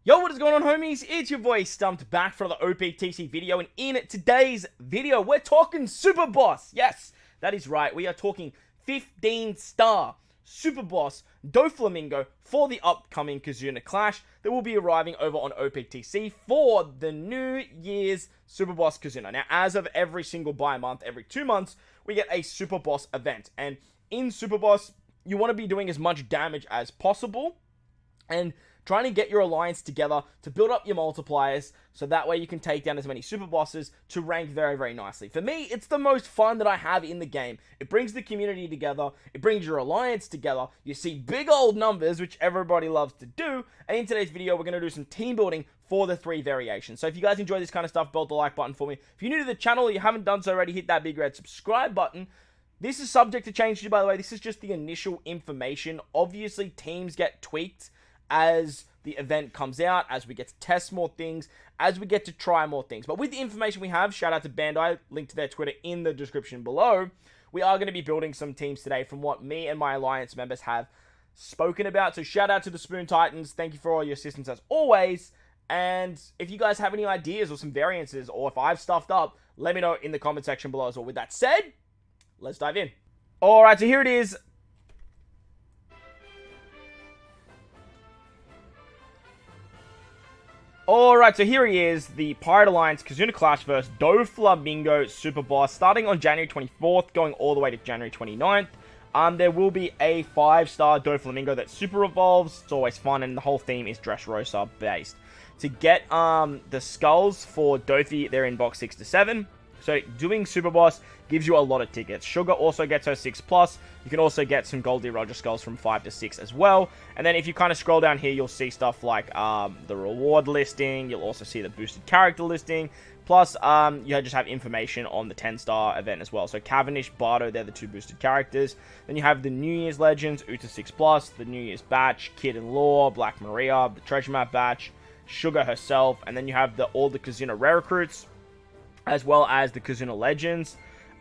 Yo, what is going on, homies? It's your boy Stumped back for the OPTC video, and in today's video, we're talking Super Boss. Yes, that is right. We are talking 15-star Super Boss Doflamigo for the upcoming Kizuna Clash that will be arriving over on OPTC for the New Year's Super Boss Kizuna. Now, as of every single bi-month, every 2 months, we get a Super Boss event, and in Super Boss, you want to be doing as much damage as possible, and trying to get your alliance together to build up your multipliers so that way you can take down as many super bosses to rank very, very nicely. For me, it's the most fun that I have in the game. It brings the community together. It brings your alliance together. You see big old numbers, which everybody loves to do. And in today's video, we're going to do some team building for the 3 variations. So if you guys enjoy this kind of stuff, belt the like button for me. If you're new to the channel or you haven't done so already, hit that big red subscribe button. This is subject to change, by the way. This is just the initial information. Obviously, teams get tweaked as the event comes out, as we get to test more things, as we get to try more things. But with the information we have, shout out to Bandai, link to their Twitter in the description below, we are going to be building some teams today from what me and my alliance members have spoken about. So shout out to the Spoon Titans. Thank you for all your assistance as always. And if you guys have any ideas or some variances, or if I've stuffed up, let me know in the comment section below as well. With that said, let's dive in. Alright, so here it is. Alright, so here he is, the Pirate Alliance Kizuna Clash vs. Doflamigo Super Boss, starting on January 24th, going all the way to January 29th. There will be a 5-star Doflamigo that super evolves. It's always fun, and the whole theme is Dressrosa based. To get the skulls for Dofi, they're in box 6 to 7. So doing Super Boss gives you a lot of tickets. Sugar also gets her 6+. You can also get some Goldie Roger skulls from 5 to 6 as well. And then if you kind of scroll down here, you'll see stuff like the reward listing. You'll also see the boosted character listing. Plus, you just have information on the 10-star event as well. So Cavendish, Bardo, they're the 2 boosted characters. Then you have the New Year's Legends, Uta 6+, the New Year's Batch, Kid and Law, Black Maria, the Treasure Map Batch, Sugar herself. And then you have all the Kizuna Rare Recruits, as well as the Kizuna Legends.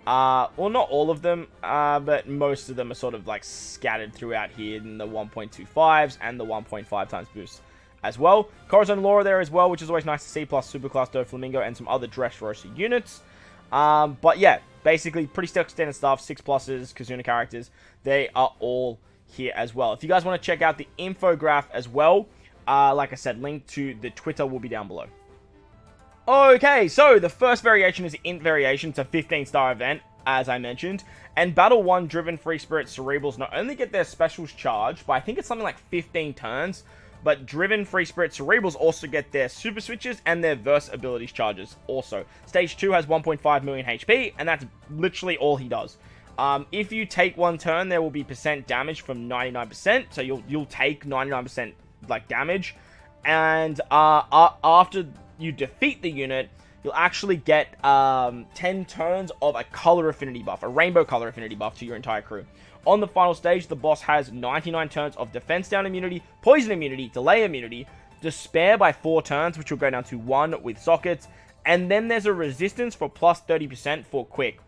Well, not all of them, but most of them are sort of like scattered throughout here in the 1.25s and the 1.5 times boost as well. Corazon Laura there as well, which is always nice to see, plus Superclass Doflamigo and some other Dressrosa units. But yeah, basically pretty standard stuff. 6+, Kizuna characters, they are all here as well. If you guys want to check out the infograph as well, like I said, link to the Twitter will be down below. Okay, so the first variation is the Int variation. It's a 15-star event, as I mentioned. And Battle 1 Driven Free Spirit Cerebrals not only get their specials charged, but I think it's something like 15 turns, but Driven Free Spirit Cerebrals also get their super switches and their verse abilities charges also. Stage 2 has 1.5 million HP, and that's literally all he does. If you take 1 turn, there will be percent damage from 99%, so you'll take 99% like damage. And after you defeat the unit, you'll actually get 10 turns of a color affinity buff, a rainbow color affinity buff to your entire crew. On the final stage, the boss has 99 turns of defense down immunity, poison immunity, delay immunity, despair by 4 turns, which will go down to 1 with sockets, and then there's a resistance for plus 30% for quick.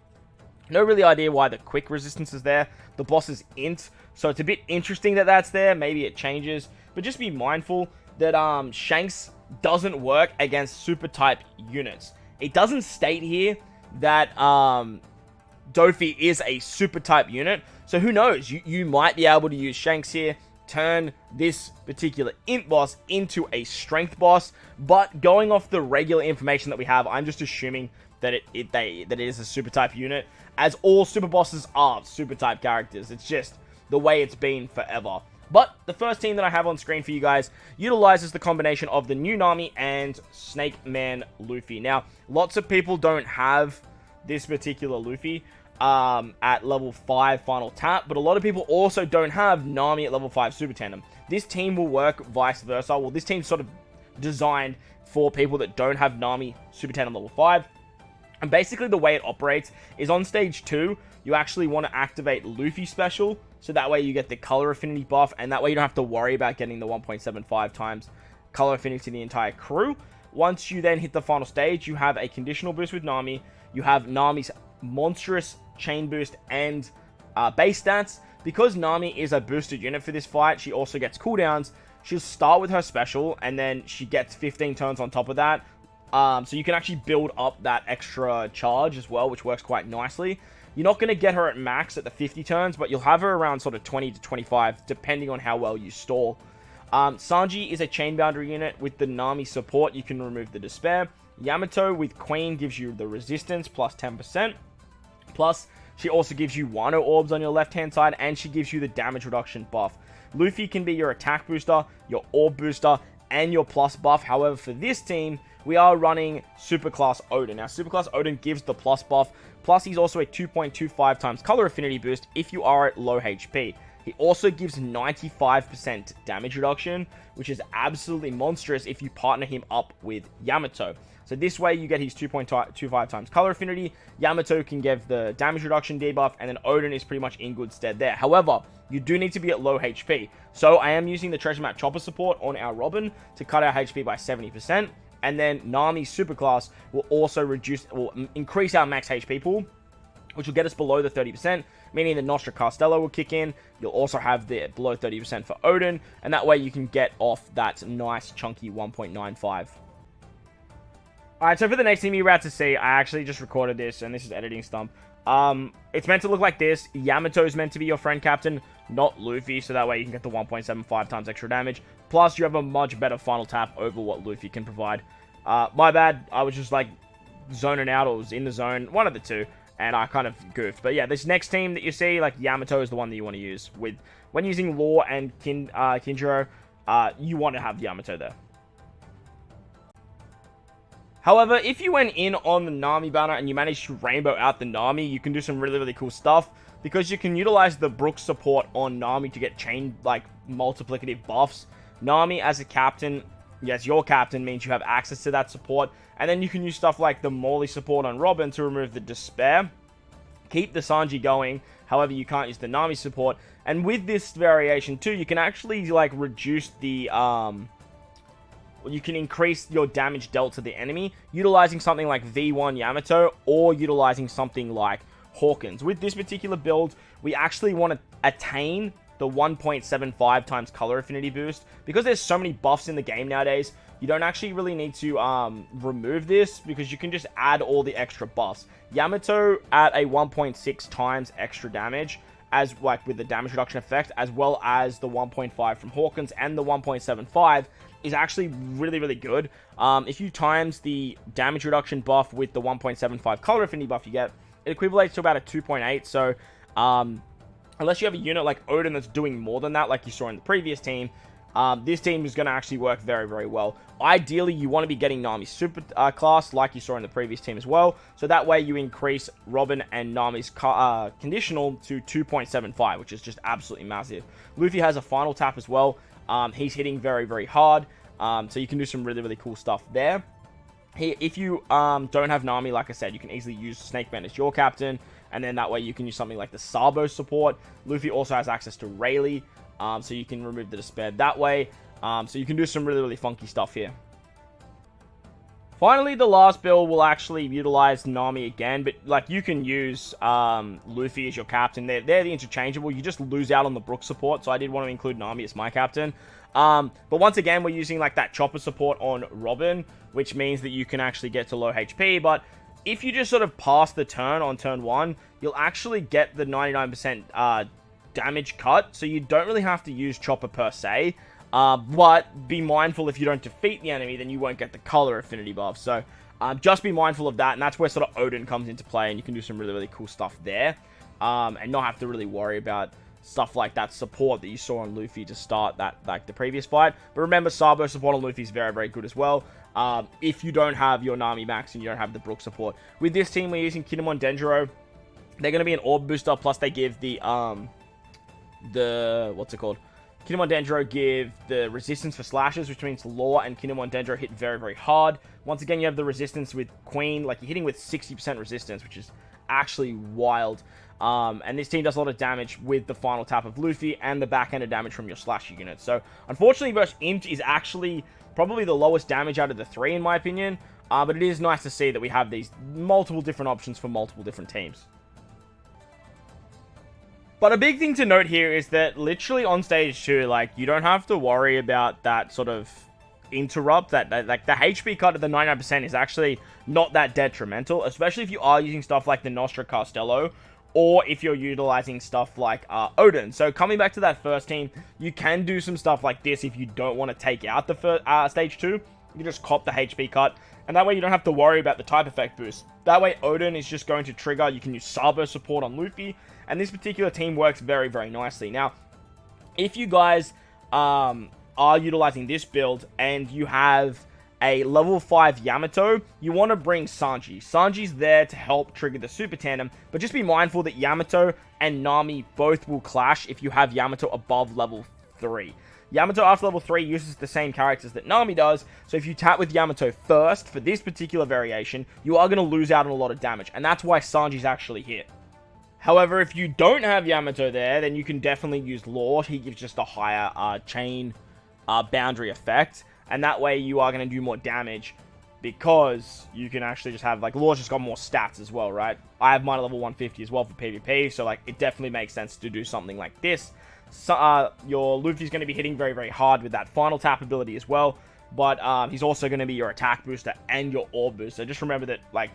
No really idea why the quick resistance is there. The boss is int, so it's a bit interesting that that's there. Maybe it changes, but just be mindful that Shanks doesn't work against super type units. It doesn't state here that Dofi is a super type unit, so who knows, you might be able to use Shanks here, turn this particular int boss into a strength boss. But going off the regular information that we have, I'm just assuming that it is a super type unit, as all super bosses are super type characters. It's just the way it's been forever. But the first team that I have on screen for you guys utilizes the combination of the new Nami and Snake Man Luffy. Now, lots of people don't have this particular Luffy at level 5 Final Tap, but a lot of people also don't have Nami at level 5 Super Tandem. This team will work vice versa. Well, this team's sort of designed for people that don't have Nami Super Tandem level 5. And basically the way it operates is on stage 2, you actually want to activate Luffy special, so that way you get the color affinity buff, and that way you don't have to worry about getting the 1.75 times color affinity to the entire crew. Once you then hit the final stage, you have a conditional boost with Nami. You have Nami's monstrous chain boost and base stats. Because Nami is a boosted unit for this fight, she also gets cooldowns. she'll start with her special, and then she gets 15 turns on top of that. So you can actually build up that extra charge as well, which works quite nicely. You're not going to get her at max at the 50 turns, but you'll have her around sort of 20 to 25, depending on how well you stall. Sanji is a chain boundary unit. With the Nami support, you can remove the Despair. Yamato with Queen gives you the resistance plus 10%. Plus, she also gives you Wano orbs on your left-hand side, and she gives you the damage reduction buff. Luffy can be your attack booster, your orb booster, and your plus buff. However, for this team, we are running Superclass Odin. Now, Superclass Odin gives the plus buff, plus he's also a 2.25 times color affinity boost if you are at low HP. He also gives 95% damage reduction, which is absolutely monstrous if you partner him up with Yamato. So this way you get his 2.25 times color affinity, Yamato can give the damage reduction debuff, and then Odin is pretty much in good stead there. However, you do need to be at low HP. So I am using the Treasure Map Chopper support on our Robin to cut our HP by 70%. And then Nami Superclass will also increase our max HP pool, which will get us below the 30%, meaning the Nostra Castello will kick in. You'll also have the below 30% for Odin, and that way you can get off that nice chunky 1.95. Alright, so for the next team you're about to see, I actually just recorded this, and this is editing stump. It's meant to look like this. Yamato's meant to be your friend captain, not Luffy, so that way you can get the 1.75 times extra damage. Plus, you have a much better final tap over what Luffy can provide. My bad, I was just like zoning out, or was in the zone, one of the two, and I kind of goofed. But yeah, this next team that you see, like Yamato is the one that you want to use. When using Law and Kinjiro, you want to have Yamato there. However, if you went in on the Nami banner and you managed to rainbow out the Nami, you can do some really, really cool stuff, because you can utilize the Brook support on Nami to get chain, like, multiplicative buffs. Nami as a captain, yes, your captain, means you have access to that support, and then you can use stuff like the Morley support on Robin to remove the Despair, keep the Sanji going. However, you can't use the Nami support, and with this variation too, you can actually, like, reduce the, you can increase your damage dealt to the enemy, utilizing something like V1 Yamato, or utilizing something like Hawkins. With this particular build, we actually want to attain the 1.75 times color affinity boost. Because there's so many buffs in the game nowadays, you don't actually really need to remove this, because you can just add all the extra buffs. Yamato at a 1.6 times extra damage, as like with the damage reduction effect, as well as the 1.5 from Hawkins and the 1.75, is actually really, really good. If you times the damage reduction buff with the 1.75 color affinity buff you get, it equivalates to about a 2.8. So unless you have a unit like Odin that's doing more than that, like you saw in the previous team, this team is going to actually work very, very well. Ideally, you want to be getting Nami's super class, like you saw in the previous team as well. So that way you increase Robin and Nami's conditional to 2.75, which is just absolutely massive. Luffy has a final tap as well. He's hitting very, very hard. So you can do some really, really cool stuff there. If you don't have Nami, like I said, you can easily use Snakeband as your captain. And then that way you can use something like the Sabo support. Luffy also has access to Rayleigh. So you can remove the Despair that way. So you can do some really, really funky stuff here. Finally, the last build will actually utilize Nami again, but like you can use Luffy as your captain. They're the interchangeable. You just lose out on the Brook support, so I did want to include Nami as my captain. But once again, we're using like that chopper support on Robin, which means that you can actually get to low HP. But if you just sort of pass the turn on turn 1, you'll actually get the 99% damage cut, so you don't really have to use chopper per se. But be mindful, if you don't defeat the enemy, then you won't get the color affinity buff. So just be mindful of that, and that's where sort of Odin comes into play, and you can do some really, really cool stuff there. And not have to really worry about stuff like that support that you saw on Luffy to start that, like the previous fight. But remember, Sabo support on Luffy is very, very good as well. If you don't have your Nami max and you don't have the Brook support. With this team, we're using Kinemon Denjiro. They're going to be an orb booster, plus they give the what's it called? Kinemon Denjiro give the resistance for slashes, which means Law and Kinemon Denjiro hit very, very hard. Once again, you have the resistance with Queen, like you're hitting with 60% resistance, which is actually wild. And this team does a lot of damage with the final tap of Luffy and the backhanded damage from your slasher unit. So, unfortunately, versus Int is actually probably the lowest damage out of the 3, in my opinion. But it is nice to see that we have these multiple different options for multiple different teams. But a big thing to note here is that literally on stage 2, like, you don't have to worry about that sort of interrupt. Like, the HP cut at the 99% is actually not that detrimental, especially if you are using stuff like the Nostra Castello, or if you're utilizing stuff like Odin. So coming back to that first team, you can do some stuff like this if you don't want to take out the first, stage 2. You can just cop the HP cut, and that way you don't have to worry about the type effect boost. That way Odin is just going to trigger. You can use Sabo support on Luffy, and this particular team works very, very nicely. Now, if you guys are utilizing this build and you have a level 5 Yamato, you want to bring Sanji. Sanji's there to help trigger the Super Tandem, but just be mindful that Yamato and Nami both will clash if you have Yamato above level 3. Yamato after level 3 uses the same characters that Nami does, so if you tap with Yamato first for this particular variation, you are going to lose out on a lot of damage, and that's why Sanji's actually here. However, if you don't have Yamato there, then you can definitely use Lord. He gives just a higher chain boundary effect, and that way you are going to do more damage because you can actually just have, like, Lord's just got more stats as well, right? I have mine at level 150 as well for PvP, so, like, it definitely makes sense to do something like this. So, your Luffy's going to be hitting very, very hard with that final tap ability as well, but he's also going to be your attack booster and your orb booster. Just remember that, like,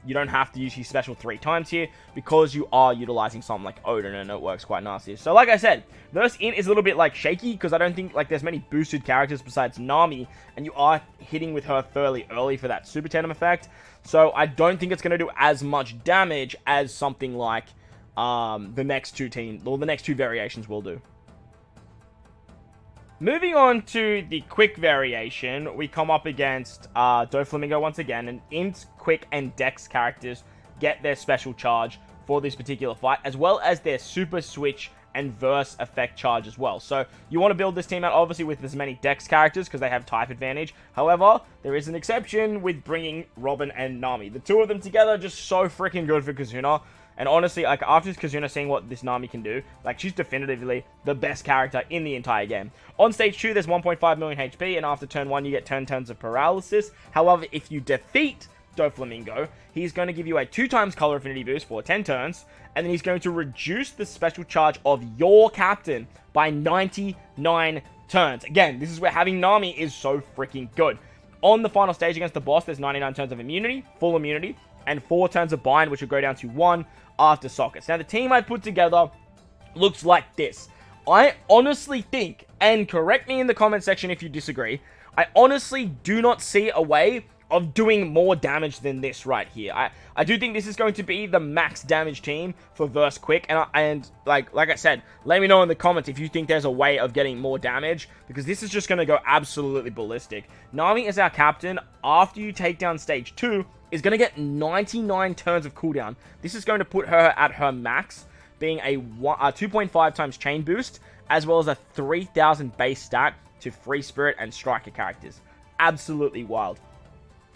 you don't have to use his special 3 times here because you are utilizing something like Odin, and it works quite nicely. So like I said, verse in is a little bit like shaky because I don't think like there's many boosted characters besides Nami, and you are hitting with her fairly early for that Super Tandem effect. So I don't think it's going to do as much damage as something like the next two variations will do. Moving on to the quick variation, we come up against Doflamigo once again, and Int, Quick, and Dex characters get their special charge for this particular fight, as well as their Super Switch and Verse effect charge as well. So you want to build this team out, obviously, with as many Dex characters, because they have type advantage. However, there is an exception with bringing Robin and Nami. The two of them together are just so freaking good for Kizuna. And honestly, like, after Kizuna seeing what this Nami can do, like, she's definitively the best character in the entire game. On stage 2, there's 1.5 million HP, and after turn 1, you get 10 turns of paralysis. However, if you defeat Doflamigo, he's going to give you a 2x color affinity boost for 10 turns, and then he's going to reduce the special charge of your captain by 99 turns. Again, this is where having Nami is so freaking good. On the final stage against the boss, there's 99 turns of immunity, full immunity, and 4 turns of bind, which will go down to 1 after sockets. Now, the team I put together looks like this. I honestly think, and correct me in the comment section if you disagree, I honestly do not see a way of doing more damage than this right here. I do think this is going to be the max damage team for Verse Quick, and like I said, let me know in the comments if you think there's a way of getting more damage, because this is just going to go absolutely ballistic. Nami is our captain. After you take down stage 2, is going to get 99 turns of cooldown. This is going to put her at her max, being a 2.5 times chain boost, as well as a 3,000 base stat to Free Spirit and Striker characters. Absolutely wild.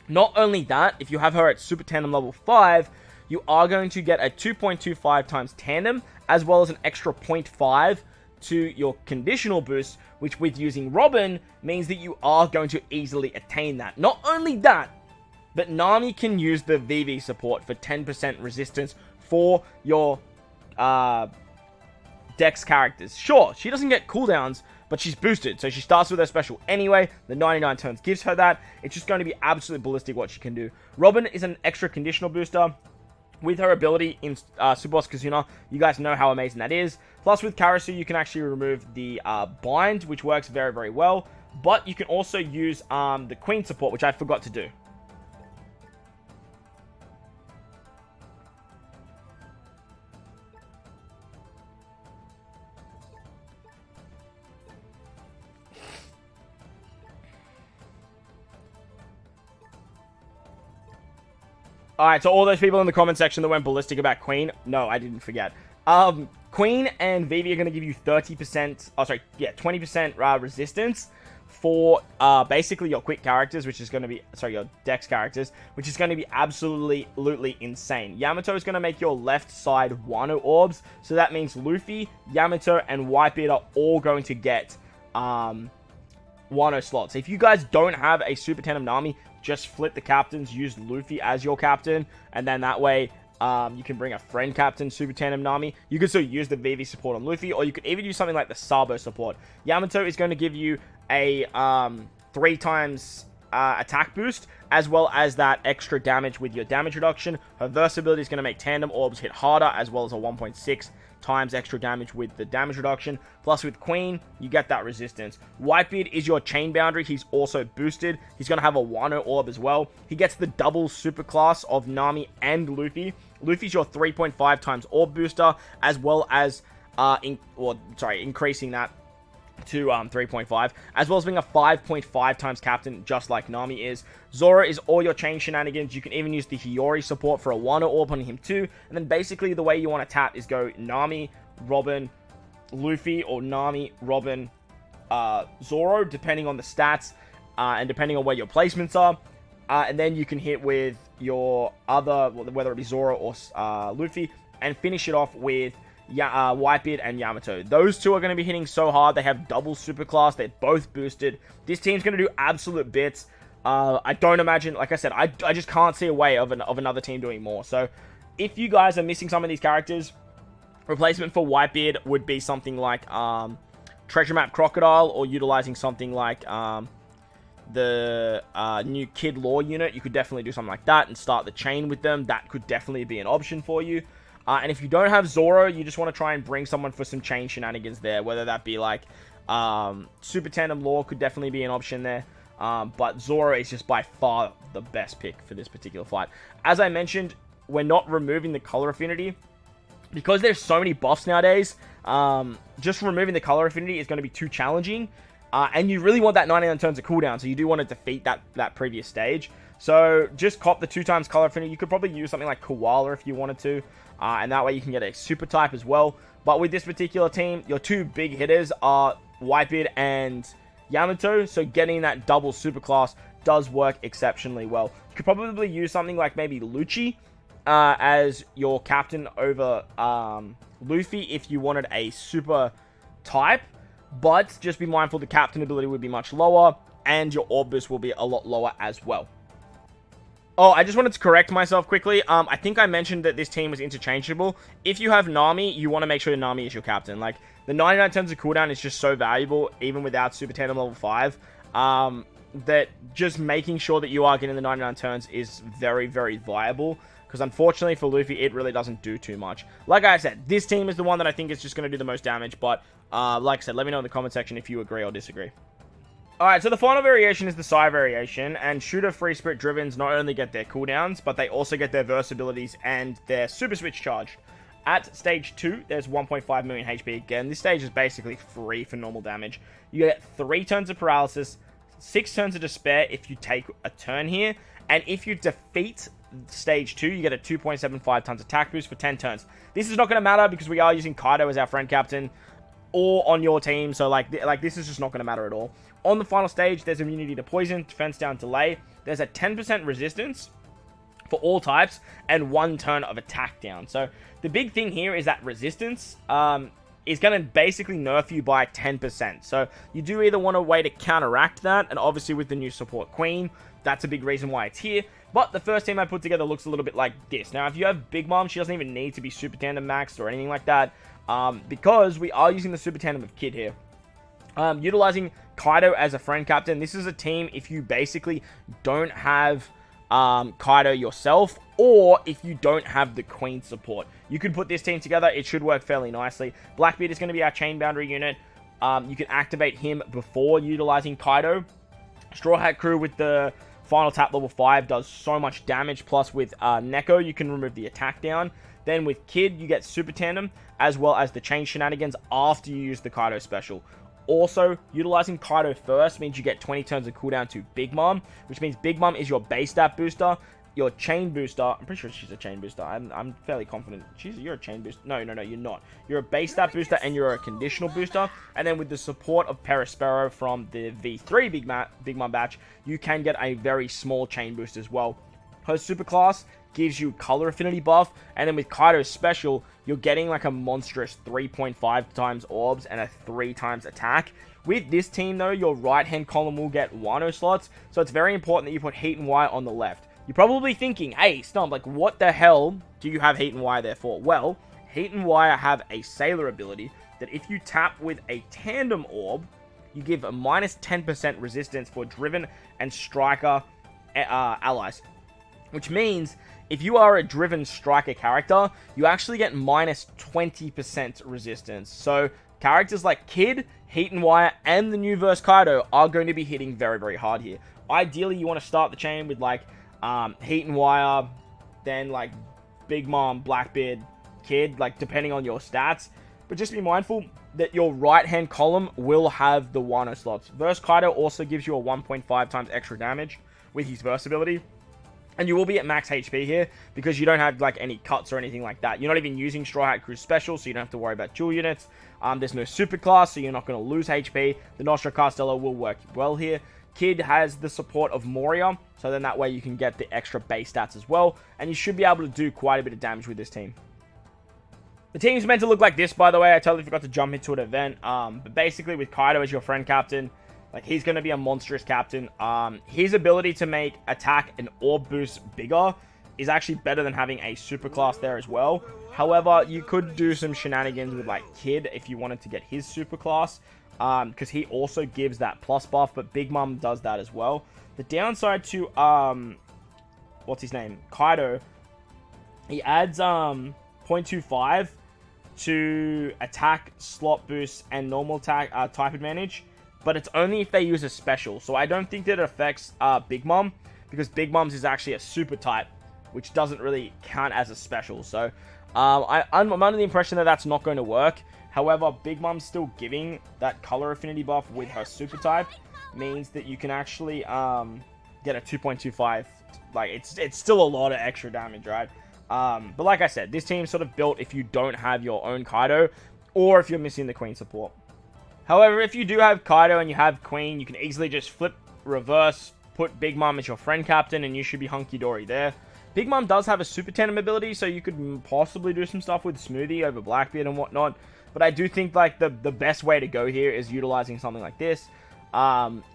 Not only that, if you have her at Super Tandem level 5, you are going to get a 2.25 times Tandem, as well as an extra 0.5 to your conditional boost, which with using Robin, means that you are going to easily attain that. Not only that, but Nami can use the VV support for 10% resistance for your Dex characters. Sure, she doesn't get cooldowns, but she's boosted, so she starts with her special anyway. The 99 turns gives her that. It's just going to be absolutely ballistic what she can do. Robin is an extra conditional booster. With her ability in Super Boss Kizuna, you guys know how amazing that is. Plus, with Karasu, you can actually remove the bind, which works very, very well. But you can also use the Queen support, which I forgot to do. Alright, so all those people in the comment section that went ballistic about Queen, no, I didn't forget. Queen and Vivi are going to give you 20% resistance for basically your quick characters, which is going to be, your Dex characters, which is going to be absolutely insane. Yamato is going to make your left side Wano orbs, so that means Luffy, Yamato, and Whitebeard are all going to get Wano slots. If you guys don't have a Super Tandem Nami, just flip the captains, use Luffy as your captain, and then that way You can bring a friend captain, Super Tandem Nami. You can still use the VV support on Luffy, or you could even use something like the Sabo support. Yamato is going to give you a 3 times attack boost, as well as that extra damage with your damage reduction. Her versatility is going to make tandem orbs hit harder, as well as a 1.6 times extra damage with the damage reduction. Plus with Queen, you get that resistance. Whitebeard is your chain boundary. He's also boosted. He's going to have a Wano orb as well. He gets the double super class of Nami and Luffy. Luffy's your 3.5 times orb booster, as well as increasing that to 3.5, as well as being a 5.5 times captain, just like Nami is. Zoro is all your chain shenanigans. You can even use the Hiyori support for a Wano orb on him too. And then basically the way you want to tap is go Nami, Robin, Luffy, or Nami, Robin, Zoro, depending on the stats and depending on where your placements are. And then you can hit with your other, whether it be Zoro or Luffy, and finish it off with Whitebeard and Yamato. Those two are going to be hitting so hard. They have double superclass. They're both boosted. This team's going to do absolute bits. I don't imagine, like I said, I just can't see a way of another team doing more. So if you guys are missing some of these characters, replacement for Whitebeard would be something like Treasure Map Crocodile, or utilizing something like the new Kid Law unit. You could definitely do something like that and start the chain with them. That could definitely be an option for you. And if you don't have Zoro, you just want to try and bring someone for some chain shenanigans there, whether that be like Super Tandem Law could definitely be an option there. But Zoro is just by far the best pick for this particular fight. As I mentioned, we're not removing the color affinity because there's so many buffs nowadays. Just removing the color affinity is going to be too challenging. And you really want that 99 turns of cooldown, so you do want to defeat that previous stage. So just cop the 2 times color affinity. You could probably use something like Koala if you wanted to. And that way you can get a super type as well. But with this particular team, your 2 big hitters are Whitebeard and Yamato. So getting that double super class does work exceptionally well. You could probably use something like maybe Lucci as your captain over Luffy if you wanted a super type. But just be mindful the captain ability would be much lower, and your orb boost will be a lot lower as well. Oh, I just wanted to correct myself quickly. I think I mentioned that this team was interchangeable. If you have Nami, you want to make sure Nami is your captain. Like, the 99 turns of cooldown is just so valuable, even without Super Tandem level 5, that just making sure that you are getting the 99 turns is very, very viable. Because unfortunately for Luffy, it really doesn't do too much. Like I said, this team is the one that I think is just going to do the most damage. But, like I said, let me know in the comment section if you agree or disagree. Alright, so the final variation is the Psy variation, and Shooter Free Spirit Drivens not only get their cooldowns, but they also get their versatility and their Super Switch charged. At stage 2, there's 1.5 million HP again. This stage is basically free for normal damage. You get 3 turns of paralysis, 6 turns of despair if you take a turn here, and if you defeat stage 2, you get a 2.75 tons attack boost for 10 turns. This is not going to matter because we are using Kaido as our friend captain, or on your team, so like this is just not going to matter at all. On the final stage, there's immunity to poison, defense down, delay. There's a 10% resistance for all types, and 1 turn of attack down. So the big thing here is that resistance is going to basically nerf you by 10%. So you do either want a way to counteract that, and obviously with the new support Queen, that's a big reason why it's here. But the first team I put together looks a little bit like this. Now, if you have Big Mom, she doesn't even need to be Super Tandem maxed or anything like that, because we are using the Super Tandem of Kid here. Utilizing Kaido as a friend captain. This is a team if you basically don't have Kaido yourself, or if you don't have the Queen support. You can put this team together. It should work fairly nicely. Blackbeard is going to be our chain boundary unit. You can activate him before utilizing Kaido. Straw Hat Crew with the final tap level 5 does so much damage. Plus with Neko, you can remove the attack down. Then with Kid, you get Super Tandem, as well as the chain shenanigans after you use the Kaido special. Also, utilizing Kaido first means you get 20 turns of cooldown to Big Mom, which means Big Mom is your base stat booster, your chain booster. I'm pretty sure she's a chain booster. I'm fairly confident. You're a chain booster. No, you're not. You're a base stat booster and you're a conditional booster. And then with the support of Perispero from the V3 Big Mom batch, you can get a very small chain boost as well. Her super class gives you color affinity buff, and then with Kaido's special, you're getting like a monstrous 3.5 times orbs and a 3 times attack. With this team though, your right hand column will get Wano slots, so it's very important that you put Heat and White on the left. You're probably thinking, hey, Stump, like, what the hell do you have Heat and Wire there for? Well, Heat and Wire have a Sailor ability that if you tap with a Tandem Orb, you give a minus 10% resistance for Driven and Striker allies. Which means, if you are a Driven Striker character, you actually get minus 20% resistance. So, characters like Kid, Heat and Wire, and the new verse Kaido are going to be hitting very, very hard here. Ideally, you want to start the chain with, like, Heat and Wire, then, like, Big Mom, Blackbeard, Kid, like, depending on your stats. But just be mindful that your right-hand column will have the Wano slots. Verse Kaido also gives you a 1.5 times extra damage with his verse ability. And you will be at max HP here because you don't have like any cuts or anything like that. You're not even using Straw Hat Crew's special, so you don't have to worry about dual units. There's no super class, so you're not going to lose HP. The Nostra Castello will work well here. Kid has the support of Moria, so then that way you can get the extra base stats as well. And you should be able to do quite a bit of damage with this team. The team's meant to look like this, by the way. I totally forgot to jump into an event. But basically, with Kaido as your friend captain, like, he's going to be a monstrous captain. His ability to make attack and orb boost bigger is actually better than having a super class there as well. However, you could do some shenanigans with, like, Kid if you wanted to get his super class. Because he also gives that plus buff, but Big Mom does that as well. The downside to, what's his name? Kaido, he adds, 0.25 to attack, slot boost, and normal attack type advantage. But it's only if they use a special. So I don't think that it affects Big Mom, because Big Mom's is actually a super type, which doesn't really count as a special. So I'm under the impression that that's not going to work. However, Big Mom's still giving that color affinity buff with her super type, means that you can actually get a 2.25. Like, it's still a lot of extra damage, right? But like I said, this team's sort of built if you don't have your own Kaido, or if you're missing the Queen support. However, if you do have Kaido and you have Queen, you can easily just flip, reverse, put Big Mom as your friend captain, and you should be hunky-dory there. Big Mom does have a super tandem ability, so you could possibly do some stuff with Smoothie over Blackbeard and whatnot. But I do think, like, the best way to go here is utilizing something like this.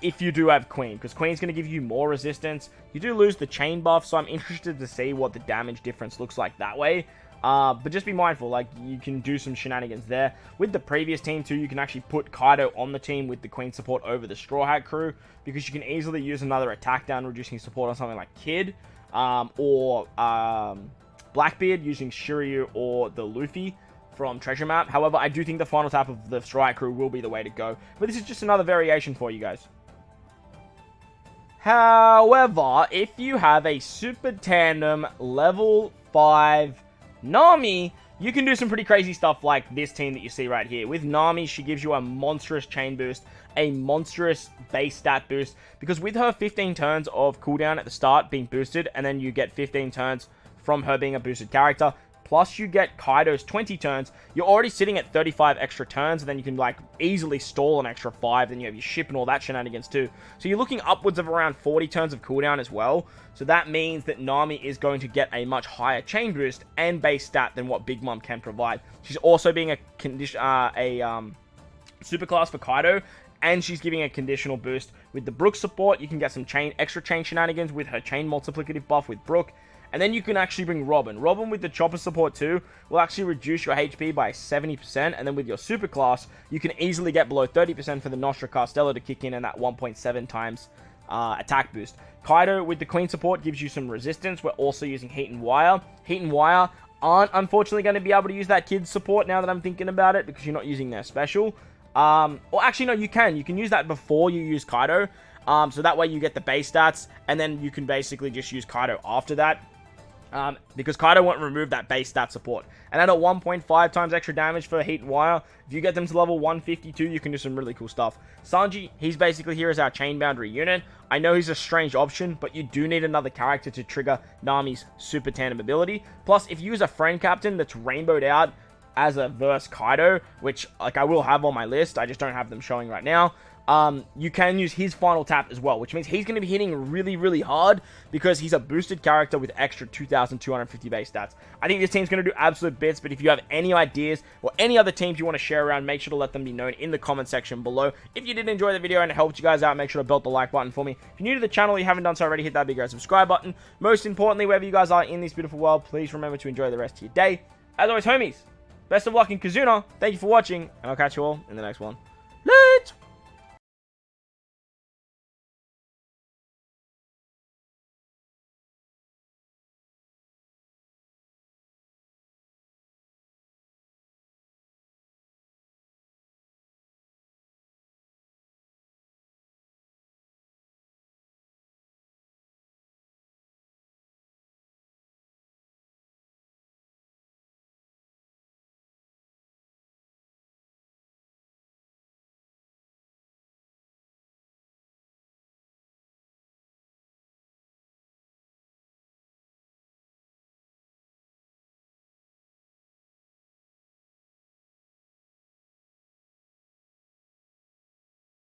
If you do have Queen, because Queen's going to give you more resistance. You do lose the chain buff, so I'm interested to see what the damage difference looks like that way. But just be mindful, like, you can do some shenanigans there. With the previous team too, you can actually put Kaido on the team with the Queen support over the Straw Hat Crew, because you can easily use another attack down, reducing support on something like Kid, or Blackbeard using Shiryu or the Luffy from Treasure Map. However, I do think the final tap of the Straw Hat Crew will be the way to go. But this is just another variation for you guys. However, if you have a Super Tandem level 5 Nami, you can do some pretty crazy stuff like this team that you see right here. With Nami, she gives you a monstrous chain boost, a monstrous base stat boost, because with her 15 turns of cooldown at the start being boosted, and then you get 15 turns from her being a boosted character, plus you get Kaido's 20 turns, you're already sitting at 35 extra turns, and then you can, like, easily stall an extra 5, then you have your ship and all that shenanigans too. So you're looking upwards of around 40 turns of cooldown as well. So that means that Nami is going to get a much higher chain boost and base stat than what Big Mom can provide. She's also being a super class for Kaido, and she's giving a conditional boost. With the Brook support, you can get some extra chain shenanigans with her chain multiplicative buff with Brook. And then you can actually bring Robin. Robin with the Chopper support too will actually reduce your HP by 70%. And then with your super class, you can easily get below 30% for the Nostra Castello to kick in and that 1.7 times attack boost. Kaido with the Queen support gives you some resistance. We're also using Heat and Wire. Heat and Wire aren't unfortunately going to be able to use that Kid support now that I'm thinking about it, because you're not using their special. Or actually, no, you can. You can use that before you use Kaido. So that way you get the base stats, and then you can basically just use Kaido after that. Because Kaido won't remove that base stat support. And at a 1.5 times extra damage for Heat and Wire, if you get them to level 152, you can do some really cool stuff. Sanji, he's basically here as our chain boundary unit. I know he's a strange option, but you do need another character to trigger Nami's super tandem ability. Plus, if you use a friend captain that's rainbowed out as a verse Kaido, which, like, I will have on my list, I just don't have them showing right now. you can use his final tap as well, which means he's going to be hitting really, really hard because he's a boosted character with extra 2,250 base stats. I think this team's going to do absolute bits, but if you have any ideas or any other teams you want to share around, make sure to let them be known in the comment section below. If you did enjoy the video and it helped you guys out, make sure to belt the like button for me. If you're new to the channel, you haven't done so already, hit that big red subscribe button. Most importantly, wherever you guys are in this beautiful world, please remember to enjoy the rest of your day. As always, homies, best of luck in Kizuna. Thank you for watching, and I'll catch you all in the next one.